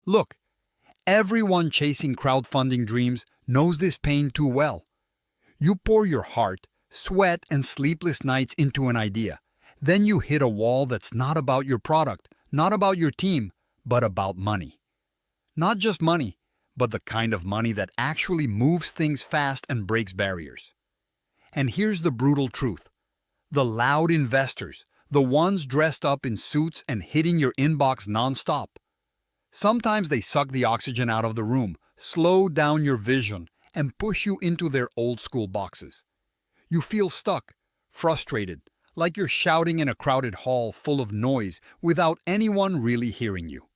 Look, everyone chasing crowdfunding dreams knows this pain too well. You pour your heart, sweat, and sleepless nights into an idea. Then you hit a wall that's not about your product, not about your team, but about money. Not just money, but the kind of money that actually moves things fast and breaks barriers. And here's the brutal truth. The loud investors, the ones dressed up in suits and hitting your inbox nonstop. Sometimes they suck the oxygen out of the room, slow down your vision, and push you into their old-school boxes. You feel stuck, frustrated, like you're shouting in a crowded hall full of noise without anyone really hearing you.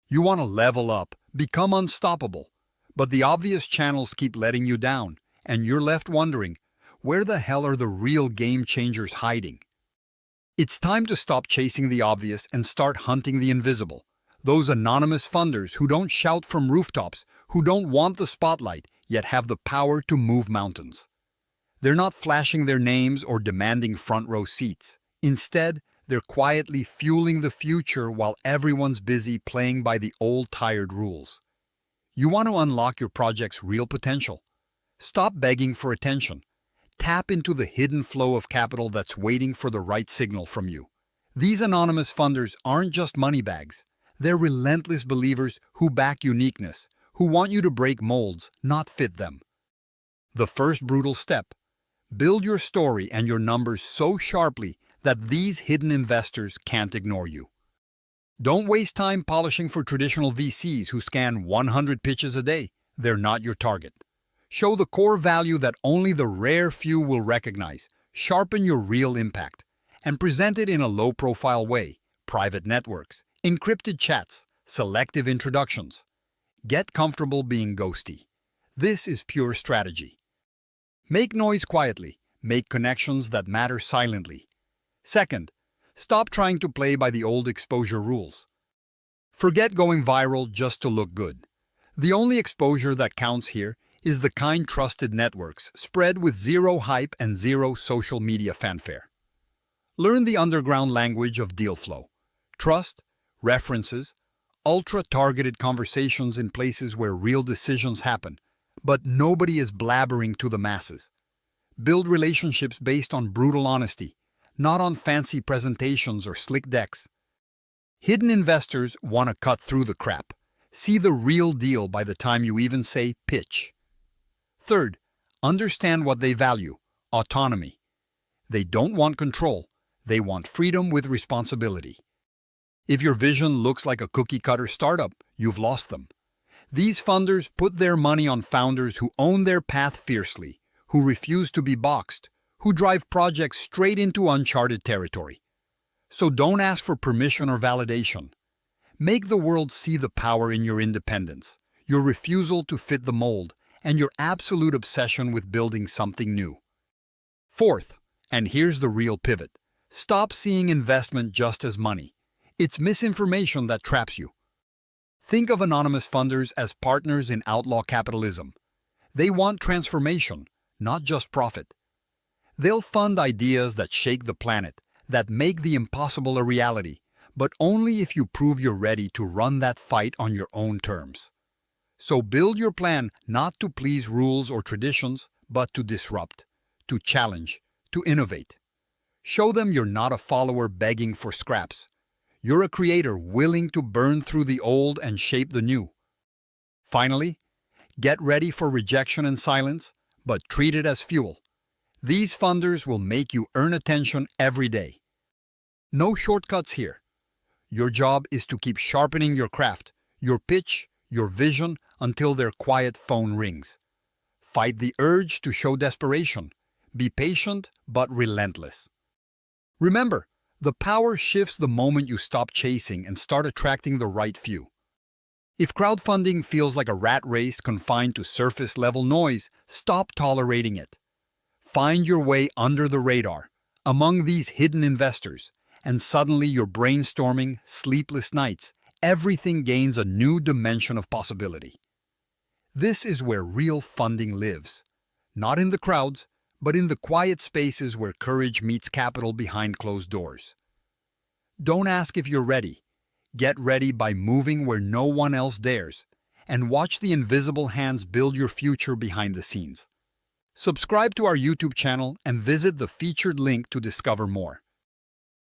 You want to level up, become unstoppable, but the obvious channels keep letting you down, and you're left wondering, where the hell are the real game changers hiding? It's time to stop chasing the obvious and start hunting the invisible. Those anonymous funders who don't shout from rooftops, who don't want the spotlight, yet have the power to move mountains. They're not flashing their names or demanding front-row seats. Instead, they're quietly fueling the future while everyone's busy playing by the old tired rules. You want to unlock your project's real potential? Stop begging for attention. Tap into the hidden flow of capital that's waiting for the right signal from you. These anonymous funders aren't just money bags. They're relentless believers who back uniqueness, who want you to break molds, not fit them. The first brutal step: build your story and your numbers so sharply that these hidden investors can't ignore you. Don't waste time polishing for traditional VCs who scan 100 pitches a day. They're not your target. Show the core value that only the rare few will recognize. Sharpen your real impact, and present it in a low-profile way: private networks, encrypted chats, selective introductions. Get comfortable being ghosty. This is pure strategy. Make noise quietly. Make connections that matter silently. Second, stop trying to play by the old exposure rules. Forget going viral just to look good. The only exposure that counts here is the kind trusted networks spread with zero hype and zero social media fanfare. Learn the underground language of deal flow. Trust, references, ultra-targeted conversations in places where real decisions happen, but nobody is blabbering to the masses. Build relationships based on brutal honesty, not on fancy presentations or slick decks. Hidden investors want to cut through the crap. See the real deal by the time you even say pitch. Third, understand what they value: autonomy. They don't want control. They want freedom with responsibility. If your vision looks like a cookie-cutter startup, you've lost them. These funders put their money on founders who own their path fiercely, who refuse to be boxed, who drive projects straight into uncharted territory. So don't ask for permission or validation. Make the world see the power in your independence, your refusal to fit the mold, and your absolute obsession with building something new. Fourth, and here's the real pivot: stop seeing investment just as money. It's misinformation that traps you. Think of anonymous funders as partners in outlaw capitalism. They want transformation, not just profit. They'll fund ideas that shake the planet, that make the impossible a reality, but only if you prove you're ready to run that fight on your own terms. So build your plan not to please rules or traditions, but to disrupt, to challenge, to innovate. Show them you're not a follower begging for scraps. You're a creator willing to burn through the old and shape the new. Finally, get ready for rejection and silence, but treat it as fuel. These funders will make you earn attention every day. No shortcuts here. Your job is to keep sharpening your craft, your pitch, your vision, until their quiet phone rings. Fight the urge to show desperation. Be patient but relentless. Remember, the power shifts the moment you stop chasing and start attracting the right few. If crowdfunding feels like a rat race confined to surface-level noise, stop tolerating it. Find your way under the radar, among these hidden investors, and suddenly you're brainstorming, sleepless nights. Everything gains a new dimension of possibility. This is where real funding lives. Not in the crowds, but in the quiet spaces where courage meets capital behind closed doors. Don't ask if you're ready. Get ready by moving where no one else dares, and watch the invisible hands build your future behind the scenes. Subscribe to our YouTube channel and visit the featured link to discover more.